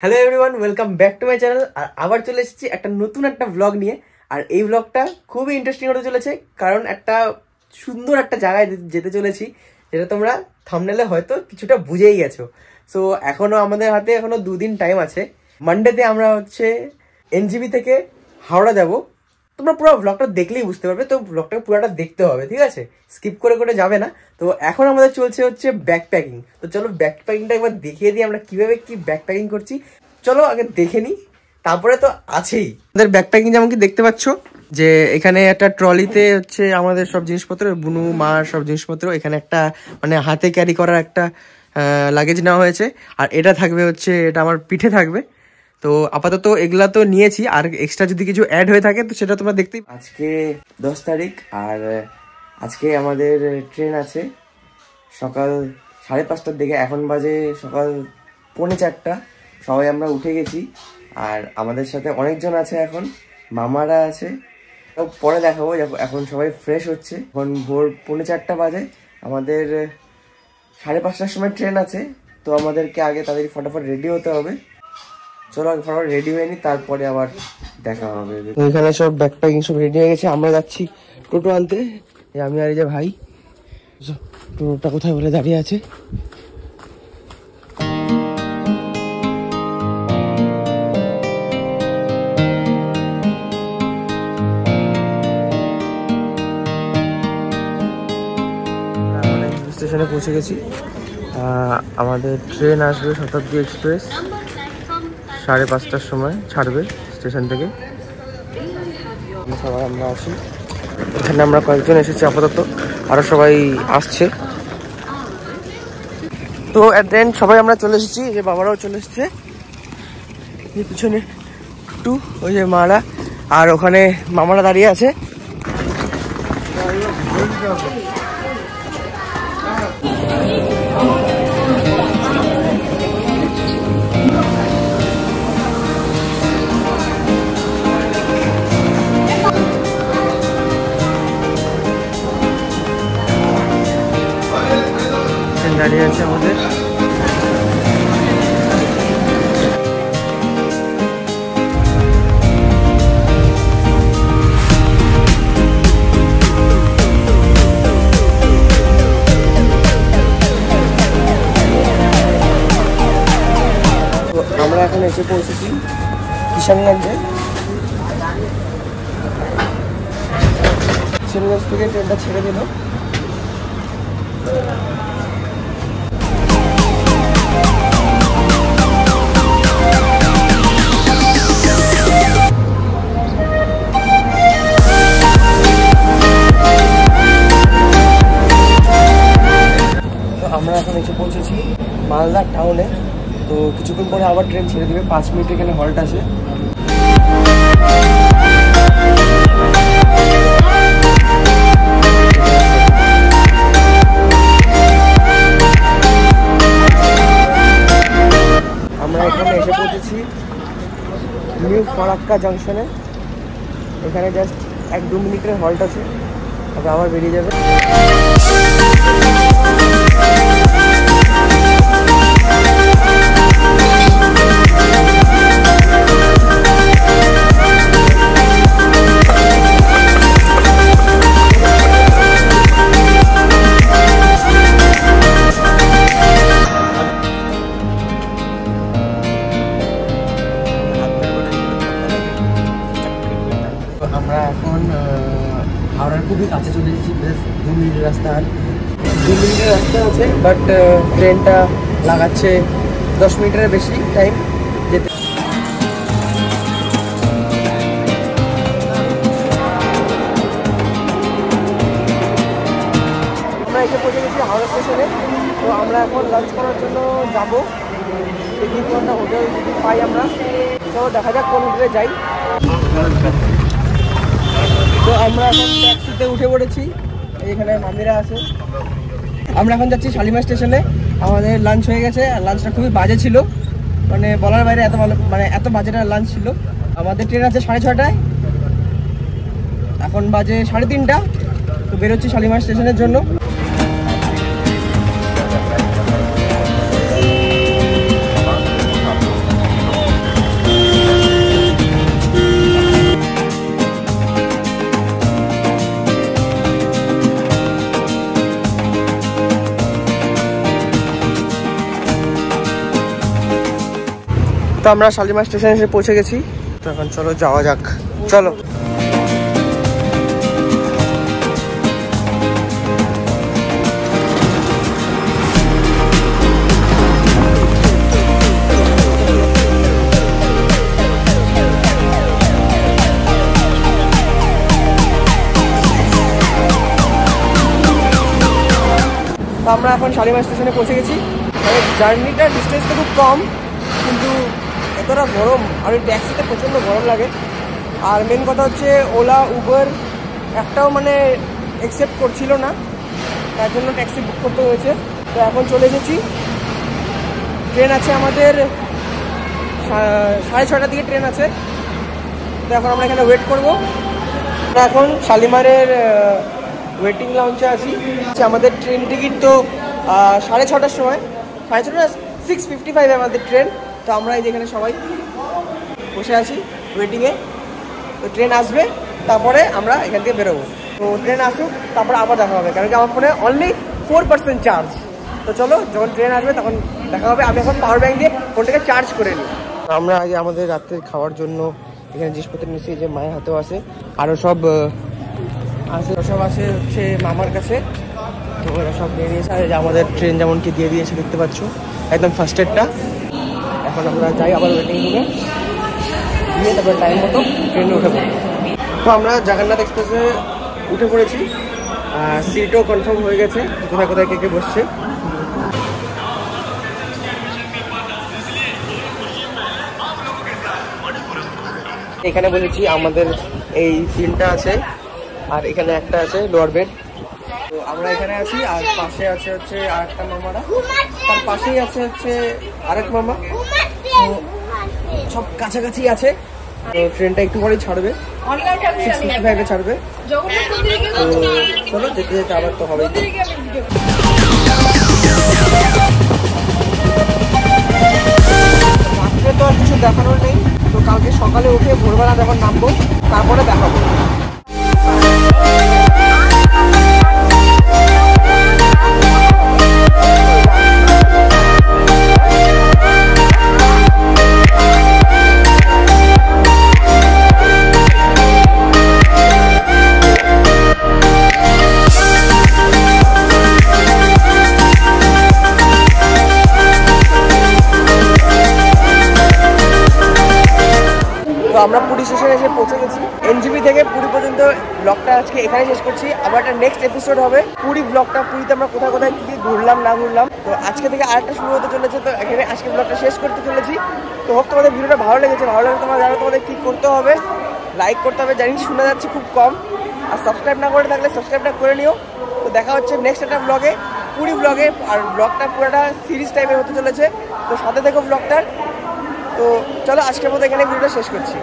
Hello everyone, welcome back to my channel. আর আবার চলে এসেছি একটা নতুন একটা ব্লগ নিয়ে। আর এই ব্লগটা খুবই ইন্টারেস্টিং হতে চলেছে, কারণ একটা সুন্দর একটা জায়গায় যেতে চলেছি, যেটা তোমরা থাম্বনেলে হয়তো কিছুটা বুঝেই গেছো। সো এখনো আমাদের হাতে এখনো 2 দিন টাইম আছে। মানডেতে আমরা হচ্ছে এনজিবি থেকে হাওড়া যাব। তোমরা পুরো ব্লগটা দেখলেই বুঝতে পারবে, তো ব্লগটাকে পুরোটা দেখতে হবে, ঠিক আছে? স্কিপ করে করে যাবে না। তো এখন আমাদের চলছে হচ্ছে ব্যাক প্যাকিং। তো চলো ব্যাক প্যাকিংটা একবার দেখিয়ে দিই আমরা কিভাবে কি ব্যাক প্যাকিং করছি। চলো আগে দেখে নিই, তারপরে তো আছেই আমাদের ব্যাক প্যাকিং। যেমন কি দেখতে পাচ্ছ যে এখানে একটা ট্রলিতে হচ্ছে আমাদের সব জিনিসপত্র, বুনু মার সব জিনিসপত্র, এখানে একটা মানে হাতে ক্যারি করার একটা লাগেজ নেওয়া হয়েছে। আর এটা থাকবে হচ্ছে, এটা আমার পিঠে থাকবে। তো আপাতত এগুলা তো নিয়েছি, আর এক্সট্রা যদি কিছু অ্যাড হয়ে থাকে তো সেটা তোমরা দেখতেই। আজকে 10 তারিখ, আর আজকে আমাদের ট্রেন আছে সকাল 5:30টার দিকে। এখন বাজে সকাল 3:45। সবাই আমরা উঠে গেছি, আর আমাদের সাথে অনেকজন আছে। এখন মামারা আছে, পরে দেখাবো। এখন সবাই ফ্রেশ হচ্ছে। এখন ভোর 4:45 বাজে। আমাদের 5:30টার সময় ট্রেন আছে, তো আমাদেরকে আগে তাদের ফটাফট রেডি হতে হবে। চলো আগে ফটাফট রেডি হয়ে নি, তারপরে আবার দেখা হবে। এখানে সব ব্যাগ প্যাকিং সব রেডি হয়ে গেছে। আমরা যাচ্ছি টোটো আনতে, আমি আর এই যে ভাই। টোটোটা কোথায় বলে দাঁড়িয়ে আছে। স্টেশনে পৌঁছে গেছি। আমাদের ট্রেন আসবে শতাব্দী এক্সপ্রেস, 5:30টার সময় ছাড়বে স্টেশন থেকে। সবাই আমরা আছি এখানে, আমরা কয়েকজন এসেছি আপাতত, আরো সবাই আসছে। তো এট দ্য এন্ড সবাই আমরা চলে এসেছি, যে বাবারাও চলে এসেছে পিছনে একটু, ওই যে মারা, আর ওখানে মামারা দাঁড়িয়ে আছে। দাঁড়িয়ে আছে আমাদের। আমরা এখন এসে পৌঁছেছি কিষানগঞ্জে। কিষানগঞ্জ থেকে ট্রেনটা ছেড়ে দিল। আমরা এখন এসে পৌঁছেছি মালদা টাউনে। তো কিছুক্ষণ পরে আবার ট্রেন ছেড়ে দেবে, 5 মিনিট এখানে হল্ট আছে। আমরা এখানে এসে পৌঁছেছি নিউ ফারাক্কা জাংশনে। এখানে জাস্ট 1-2 মিনিটের হল্ট আছে, তারপর আবার বেরিয়ে যাবে। আমরা এখন হাওড়ার খুবই কাছে চলে এসেছি, বেশ 2 মিনিটের রাস্তা। আর 2 মিনিটের রাস্তা আছে, বাট ট্রেনটা লাগাচ্ছে 10 মিনিটের বেশি টাইম যেতে। আমরা এসে পৌঁছে গেছি হাওড়া স্টেশনে। তো আমরা এখন লাঞ্চ করার জন্য যাবো। দেখি কোনটা হোটেল যদি পাই আমরা। তো দেখা যাক কোন হোটেলে যাই। তো আমরা এখন ট্যাক্সিতে উঠে পড়েছি, এখানে মামিরা আছে। আমরা এখন যাচ্ছি শালিমার স্টেশনে। আমাদের লাঞ্চ হয়ে গেছে, আর লাঞ্চটা খুবই বাজে ছিল, মানে বলার বাইরে এত ভালো, মানে এত বাজেটা লাঞ্চ ছিল। আমাদের ট্রেন আছে 6:30টায়, এখন বাজে 3:30। তো বেরোচ্ছি শালিমার স্টেশনের জন্য। আমরা শালিমার স্টেশনে এসে পৌঁছে গেছি, তো এখন চলো যাওয়া যাক, চলো। আমরা এখন শালিমার স্টেশনে পৌঁছে গেছি। জার্নিটার ডিস্টেন্সটা খুব কম, কিন্তু এতটা গরম, আর ওই ট্যাক্সিতে প্রচণ্ড গরম লাগে। আর মেন কথা হচ্ছে ওলা উবার একটাও মানে অ্যাকসেপ্ট করছিল না, তার জন্য ট্যাক্সি বুক করতে হয়েছে। তো এখন চলে এসেছি, ট্রেন আছে আমাদের 6:30টার দিকে ট্রেন আছে। তো এখন আমরা এখানে ওয়েট করবো। এখন শালিমারের ওয়েটিং লাউঞ্চে আছি। আমাদের ট্রেন টিকিট তো 6:30টার সময়, 6:30 6:55 আমাদের ট্রেন। তো আমরা এই যেখানে সবাই বসে আছি ওয়েটিংয়ে। তো ট্রেন আসবে, তারপরে আমরা এখান থেকে বেরোবো। তো ট্রেন আসুক, তারপরে আবার দেখা হবে, কারণ কি আমার ফোনে অনলি 4% চার্জ। তো চলো, যখন ট্রেন আসবে তখন দেখা হবে। আমি এখন পাওয়ার ব্যাঙ্ক দিয়ে ফোনটাকে চার্জ করে নিই। আমরা আজ আমাদের রাত্রে খাওয়ার জন্য এখানে জিনিসপত্র নিচ্ছি, যে মায়ের হাতেও আছে, আরও সব আছে হচ্ছে মামার কাছে। তো ওরা সব দিয়ে দিয়েছে, আর আমাদের ট্রেন যেমন কি দিয়ে দিয়েছে দেখতে পাচ্ছ, একদম ফার্স্ট এডটা। এখন আমরা যাই আবার ওয়েটিং রুমে, দিয়ে তারপর টাইম মতো ট্রেনে উঠে পড়ি। তো আমরা জগন্নাথ এক্সপ্রেসে উঠে পড়েছি, সিটও কনফার্ম হয়ে গেছে, কোথায় কোথায় কে কে বসছে। এখানে বলেছি আমাদের এই তিনটা আছে, আর এখানে একটা আছে লোয়ার বেড। তো আমরা এখানে আছি, আর পাশে আছে হচ্ছে আরেকটা মামারা, তার পাশেই আছে হচ্ছে আরেক মামা। তো সব কাছাকাছি আছে। তো ট্রেনটা একটু পরেই ছাড়বে, 6:55-এ ছাড়বে। তো চলো, যেতে যেতে আবার তো হবেই। রাত্রে তো আর কিছু দেখানোর নেই, তো কালকে সকালে উঠে ভোরবেলা যখন নামবো তারপরে দেখাবো। আমরা পুরী স্টেশনে এসে পৌঁছে গেছি। এনজিপি থেকে পুরী পর্যন্ত ব্লগটা আজকে এখানে শেষ করছি। আবার একটা নেক্সট এপিসোড হবে পুরী ব্লগটা, পুরীতে আমরা কোথায় কোথায় কি ঘুরলাম না ঘুরলাম। তো আজকে থেকে আরেকটা শুরু হতে চলেছে, তো এখানে আজকে ব্লগটা শেষ করতে চলেছি। তো হোক তোমাদের ভিডিওটা ভালো লেগেছে। ভালো লাগলে তোমরা জানো তোমাদের কী করতে হবে, লাইক করতে হবে, জানি শোনা যাচ্ছে খুব কম, আর সাবস্ক্রাইব না করে থাকলে সাবস্ক্রাইবটা করে নিও। তো দেখা হচ্ছে নেক্সট একটা ব্লগে, পুরী ব্লগে। আর ব্লগটা পুরোটা সিরিজ টাইপের হতে চলেছে, তো সাথে থেকো ব্লগটার। তো চলো, আজকের মতো এখানে ভিডিওটা শেষ করছি।